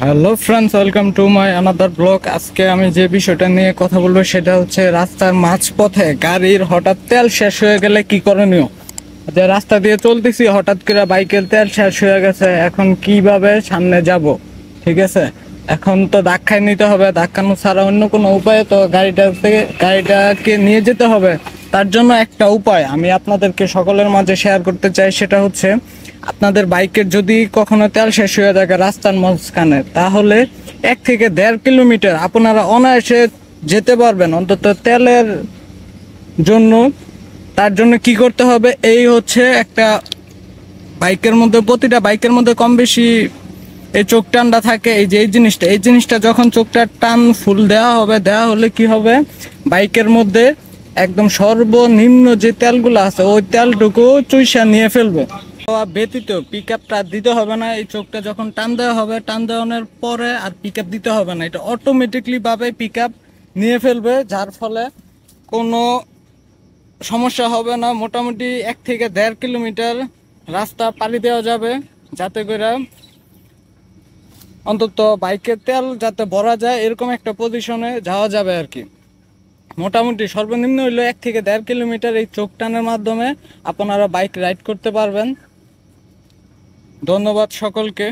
Hello friends, welcome to my another blog. আজকে আমি যে বিষয়টা নিয়ে কথা বলবো সেটা হচ্ছে রাস্তার মাঝপথে গাড়ির হঠাৎ তেল শেষ হয়ে গেলে কি করণীয়। যে রাস্তা দিয়ে চলতেছি, হঠাৎ করে বাইকের তেল শেষ হয়ে গেছে, এখন কিভাবে সামনে যাব। ঠিক আছে, এখন তো ধাক্কায় নিতে হবে, ধাক্কানো ছাড়া অন্য কোনো উপায় তো গাড়িটাকে নিয়ে যেতে হবে। তার জন্য একটা উপায় আমি আপনাদেরকে সকলের মাঝে শেয়ার করতে চাই, সেটা হচ্ছে আপনাদের বাইকের যদি কখনো তেল শেষ হয়ে থাকে রাস্তার মাঝখানে, তাহলে 1 থেকে 1.5 কিলোমিটার আপনারা অনায়াসে যেতে পারবেন অন্তত তেলের জন্য। তার জন্য কি করতে হবে, এই হচ্ছে একটা বাইকের মধ্যে, প্রতিটা বাইকের মধ্যে কম বেশি এই চোখ টানটা থাকে। এই যে এই জিনিসটা যখন চোখটা টান ফুল দেওয়া হলে কি হবে, বাইকের মধ্যে একদম সর্বনিম্ন যে তেলগুলো আছে ওই তেলটুকু চুইসা নিয়ে ফেলবে। ব্যতীত পিক আপটা দিতে হবে না। এই চোখটা যখন টান দেওয়া হবে, টান দেওয়ানোর পরে আর পিক আপ দিতে হবে না, এটা অটোমেটিকলি ভাবে পিক আপ নিয়ে ফেলবে, যার ফলে কোনো সমস্যা হবে না। মোটামুটি 1 থেকে 1.5 কিলোমিটার রাস্তা পাড়ি দেওয়া যাবে, যাতে করে অন্তত বাইকের তেল যাতে ভরা যায় এরকম একটা পজিশনে যাওয়া যাবে আর কি। মোটামুটি সর্বনিম্ন হইলো 1 থেকে 1.5 কিলোমিটার এই চোখ টানের মাধ্যমে আপনারা বাইক রাইড করতে পারবেন। ধন্যবাদ সকলকে।